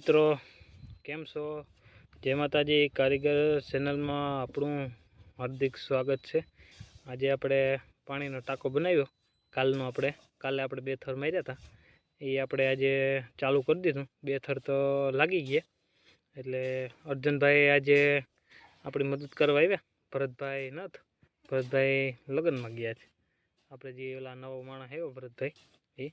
મિત્રો, કેમ છો? જય માતાજી. કારીગર ચેનલમાં આપણું હાર્દિક સ્વાગત છે. આજે આપણે પાણીનો ટાંકો બનાવ્યો. કાલે આપણે 2 થર માર્યા હતા. એ આપણે આજે ચાલુ કરી દીધું. 2 થર તો લાગી ગયા. એટલે અર્જુનભાઈ આજે આપણી મદદ કરવા આવ્યા. ભરતભાઈ લગ્નમાં ગયા છે. આપણે જે ઓલા નવો માણસ આવ્યો ભરતભાઈ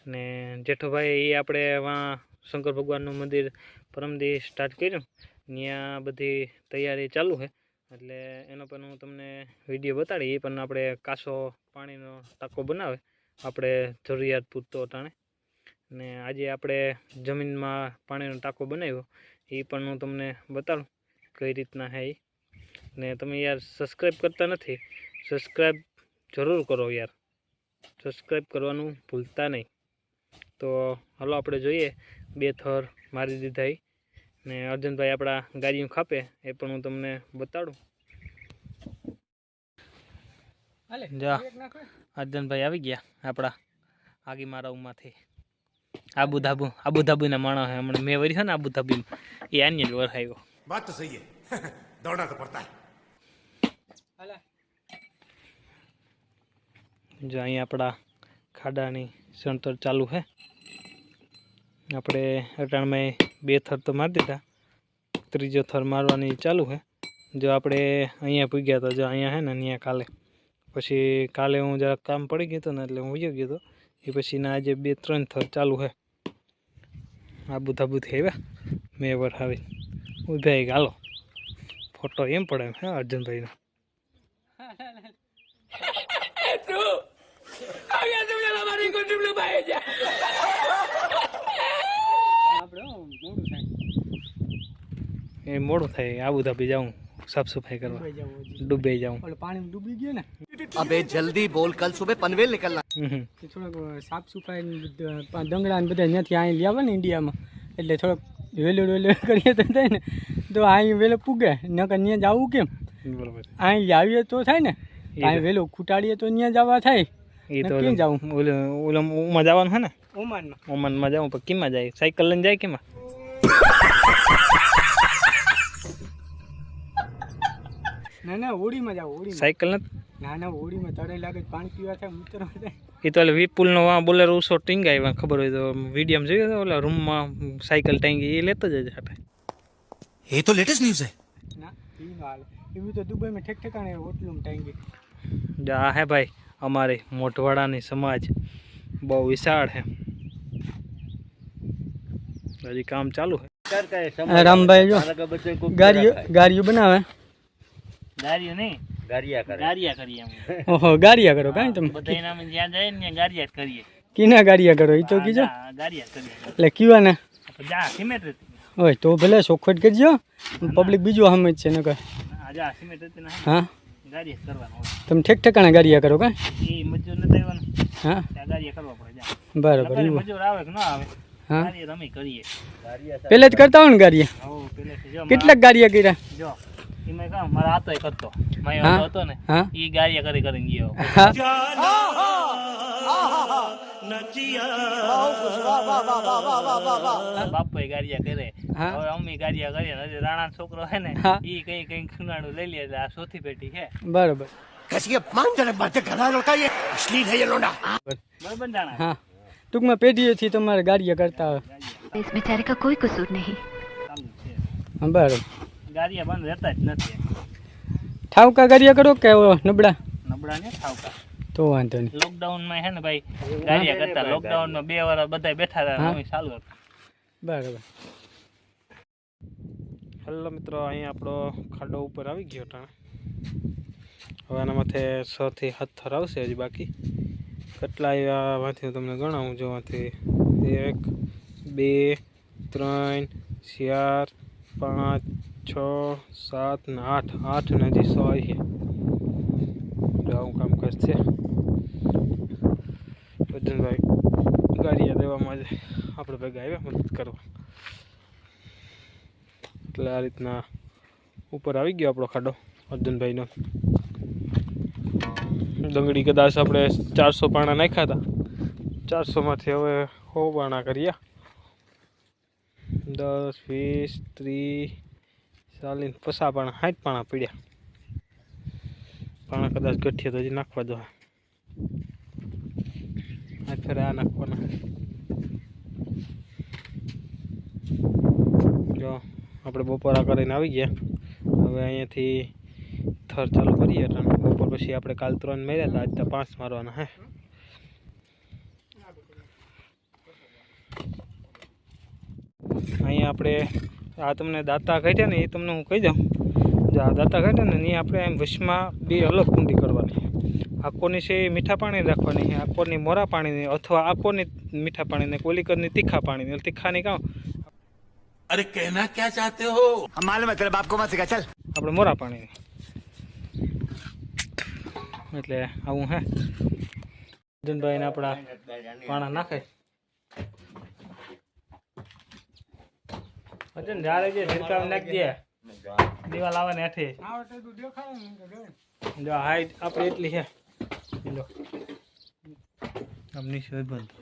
ને જેઠોભાઈ એ આપણે વાં શંકર ભગવાનનું મંદિર પરમદી સ્ટાર્ટ કર્યું. ત્યાં બધી તૈયારી ચાલુ છે. એટલે એનો પણ હું તમને વિડીયો બતાડી. એ પણ આપણે કાસો પાણીનો ટાંકો બનાવે આપણે જરૂરિયાત પૂરતો અટાણે. ને આજે આપણે જમીનમાં પાણીનો ટાંકો બનાવ્યો. એ પણ હું તમને બતાડું કઈ રીતના છે એ. ને તમે યાર સબસ્ક્રાઈબ કરતા નથી, સબસ્ક્રાઈબ જરૂર કરો યાર. સબસ્ક્રાઈબ કરવાનું ભૂલતા નહીં. તો હાલો આપણે જોઈએ. 2 થર મારી દીધા એ. ને અર્જુનભાઈ આપણા ગાડીઓ ખાપે એ પણ હું તમને બતાડું. જા અર્જુનભાઈ આવી ગયા આપણા આગી મારામાંથી. આબુધાબીના માણસ હે. હમણાં મેં વરી છે ને આબુધાબીમાં, એ આની જ વરસાવ્યો. बात तो सही है दौड़ना तो पड़ता है। જો અહીંયા આપણા ખાડાની સણતર ચાલુ છે. આપણે અટાણમાં 2 થર તો મારી દીધા, 3જો થર મારવાની ચાલુ છે. જો આપણે અહીંયા પૂગ્યા તો જો અહીંયા છે ને અહીંયા પછી કાલે હું જરાક કામ પડી ગયું હતું ને એટલે હું વયો ગયો હતો. એ પછીના આજે 2-3 થર ચાલુ છે. આબુધાબુથી આવ્યા મેં વરસાવી ઉભા. હાલો ફોટો એમ પડે હે અર્જુનભાઈનો. એ મોડું થાય. આબુધાબી જાઉં સાફ સફાઈ કરવા, ડૂબાઈ જાઉં. પાણી ડૂબી ગયું ને. अबे जल्दी बोल, कल सुबह पनवेल निकलना। થોડોક સાફ સફાઈ દંગડા ને બધા ત્યાંથી અહીં લઈ આવે ને ઇન્ડિયામાં, એટલે થોડોક વેલું કરીએ તો થાય ને. તો અહીં વેલો પૂગે, નકર ત્યાં જવું કેમ? બરોબર. અહીં આવીએ તો થાય ને. અહીં વેલો ખૂટાડીએ તો ત્યાં જવા થાય. એ તો ક્યાં જાવું? ઓમાં જવાનું છે ને, ઓમાનમાં જાવું. પણ કેમાં જાય? સાયકલ લઈને જાય કેમાં? ના હોડીમાં જાવ. હોડી સાયકલ નથી. ના હોડીમાં તળે લાગે, પાણી પીવા થાય, મૂતરવા થાય. એ તો વિપુલનો બોલેરો ઉસો ટીંગાય ખબર હોય તો વિડીયો જોયો તો ઓલા રૂમમાં સાયકલ ટાંગી એ લેતો જ હતા. ये तो लेटेस्ट न्यूज़ है। ના એ હાલ એવું તો દુબઈમાં ઠેકાણે હોટલું ટાંગી. જા હે ભાઈ, અમારી મોઢવાડાની સમાજ બહુ વિશાળ છે. હજી કામ ચાલુ છે. રામભાઈ જો ગાડીઓ બનાવે. ગાડીઓ નહીં, ગારિયા કરીએ. ઓહો, ગારિયા કરો કાંઈ તમે? બધા નામે જ્યાં જાય ને ગારિયા જ કરીએ. કીના ગારિયા કરો એ તો કીજો. ગારિયા કરીએ એટલે કીવાના જા સિમેન્ટ રહેતી. હોય તો ભલે ચોખવટ કરજો. પબ્લિક બીજું સામે જ છે ને કઈ. જા સિમેન્ટ રહેતી ના. હા, ગારિયા કરવાનું હોય. તમે ઠેકાણા ગારિયા કરો કાંઈ? એ મજૂર નથી આવવાનું. હા, ત્યાં ગારિયા કરવા પડે. જા બરાબર. મજૂર આવે કે ના આવે, હા, ગારિયા રમી કરીએ. પહેલે જ કરતા હોય ને ગારિયા? હો પહેલેથી જો. કેટલાક ગારિયા કર્યા? જો એમાં કામ મારા હાથો કરતો માયો હતો ને, હા, ઈ ગારિયા કરીને ગયો. બાપુ ગારિયા કરે, હવે અમ્મી ગારિયા કરીએ. હજી રાણા છોકરો છે ને, ઈ કઈ ખુનાડું લઈ લે. એટલે આ ચોથી પેટી છે. બરાબર. कैसी अपमानजनक बातें कर रहा है लड़का, ये अश्लील है ये लोंडा। બરાબર જાણા. હા, ટૂંકમાં પેઢીઓથી તમારે ગારિયા કરતા હોય. इस बेचारे का कोई कसूर नहीं। ચાલુ છે. હા, બરાબર. ગારિયા બંધ રહેતા જ નથી. ઠાવકા ગારિયા કરો કે નબળા? નબળા ને ઠાવકા. તો વાંધો નહીં. લોકડાઉન માં છે ને ભાઈ ગારિયા કરતા. લોકડાઉન માં 2 વર્ષ બધા બેઠા હતા, અમે ચાલુ હતું. બરાબર. હેલો મિત્રો, અહીંયા આપણો ખાડો ઉપર આવી ગયો હતા. હવે આના માથે 6 થી 7 થર આવશે હજી બાકી. કેટલા આવ્યા માંથી હું તમને ગણાવું. જોવાથી 1 2 3 4 5 6 7 ને 8 ને હજી 100 આવી છે. આવું કામકાજ છે. અર્જુનભાઈ ગાડિયા દેવામાં જ આપણે ભેગા આવ્યા મદદ કરવા. એટલે આ રીતના ઉપર આવી ગયો આપણો ખાડો અર્જુનભાઈનો. ડંગળી કદાચ આપણે 400 પાણા નાખ્યા હતા. 400 માંથી હવે 100 પાણા કર્યા. 10, 20, 30, 40, 50 પાણા 60 પાણા પીડ્યા. પાણા કદાચ ગઠીએ તો હજી નાખવા દો. આ ફેરે આ નાખવાના. જો આપણે બપોરા કરીને આવી ગયા. હવે અહીંયાથી થર ચાલુ કરીએ. બપોર પછી આપણે કાલ 3 માર્યા હતા, આજ તો 5 મારવાના હે. અહીંયા આપણે આ તમને દાંતા કાઢ્યા ને એ તમને હું કહી દઉં. જો આ દાંતા કાઢ્યા ને એ આપણે એમ વશમાં 2 અલગ કુંડી કરવાની. આકોની છે એ મીઠા પાણી રાખવાની છે, આકોની મોરા પાણીની, અથવા આકોની મીઠા પાણીની, કોલીકરની તીખા પાણીની. તીખાની કાં अरे कहना क्या चाहते हो? हम मालूम है तेरे बाप को मत सिखा चल. આપણે મોરા પાણીની. એટલે આવું હે અર્જુનભાઈને આપણા પાણા નાખે. અર્જુન જ્યારે જે ઝીરકામ નાખી દે દિવાલ આવે ને હેઠે. જો હાઈટ આપણે એટલી છે. લો આમ નીચે બંધ.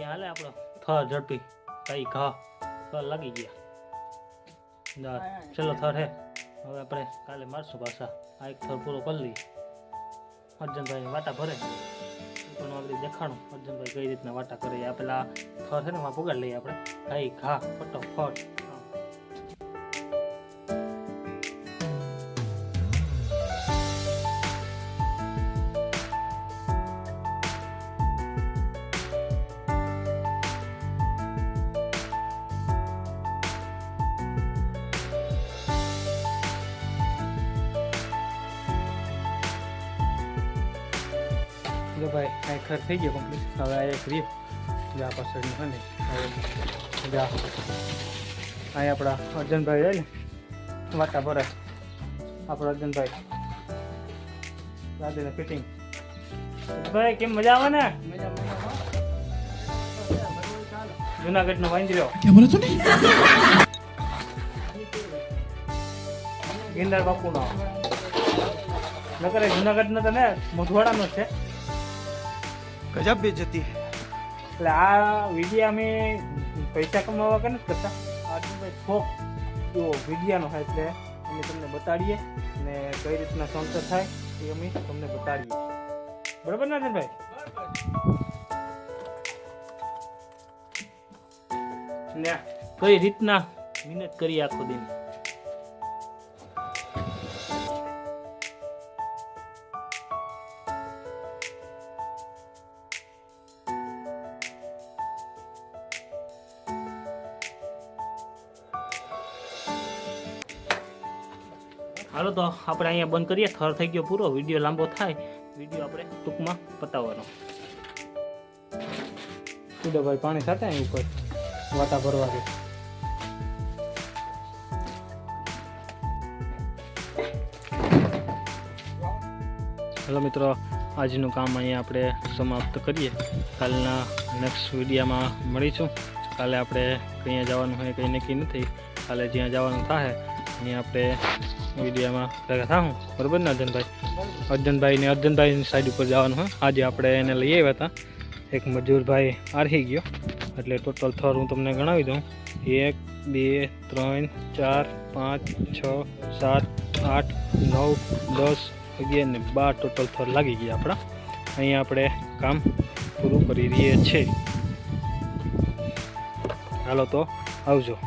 હાલે આપણો થર ઝડપી કઈ ઘા થર લાગી ગયા. ચલો થર હે હવે આપણે કાલે મારશું પાછા. આ એક થર પૂરો કરી લઈએ. અર્જુનભાઈ વાટા ભરે પણ આપણે દેખાણું અર્જુનભાઈ કઈ રીતના વાટા કરે. આ પેલા થર છે ને એમાં પુગાડી લઈએ આપણે. કઈ ઘા ફટોફટ. જો ભાઈ આ ખર થઈ ગયો કમ્પ્લીટ. હવે આ એક રીપ જા પાછળનું છે ને હવે જા અહીં આપણા અર્જુનભાઈ રહે ને વાટા ભરે. આપણો અર્જુનભાઈ દાદીને ફિટિંગ. ભાઈ કેમ મજા આવે ને? જુનાગઢનો વાંદર્યો ગિરનાર બાપુનો નકર જુનાગઢનો તો ને મોઢવાડાનો જ છે. गजब बेइज्जती है. એટલે આ વિડીયો અમે પૈસા કમાવા કે નથી કરતા. અર્જુનભાઈ શોખ એવો વિડીયાનો હોય એટલે અમે તમને બતાડીએ ને કઈ રીતના સંતર થાય એ અમે તમને બતાડીએ. બરાબર ને અર્જુનભાઈ? ને કઈ રીતના મહેનત કરી આખો દિન. હાલો તો આપણે અહીંયા બંધ કરીએ. થર થઈ ગયો પૂરો. વિડીયો લાંબો થાય, વિડીયો આપણે ટૂંકમાં પતાવવાનો. ભાઈ પાણી છાંટે ઉપર વાટા ભરવાથી. હેલો મિત્રો, આજનું કામ અહીંયા આપણે સમાપ્ત કરીએ. કાલના નેક્સ્ટ વિડીયોમાં મળીશું. કાલે આપણે કંઈ જવાનું હોય કંઈ નક્કી નથી. કાલે જ્યાં જવાનું થાય ત્યાં આપણે વિડીયોમાં ભેગા થાઉં. બરાબર ને અર્જનભાઈ? અર્જનભાઈની સાઈડ ઉપર જવાનું હોય. આજે આપણે એને લઈ આવ્યા હતા. એક મજૂરભાઈ આરહી ગયો. એટલે ટોટલ થર હું તમને ગણાવી દઉં. 1 2 3 4 5 6 7 8 9 10 11 ને 12 ટોટલ થર લાગી ગયા આપણા. અહીંયા આપણે કામ પૂરું કરી રહીએ છીએ. હાલો તો આવજો.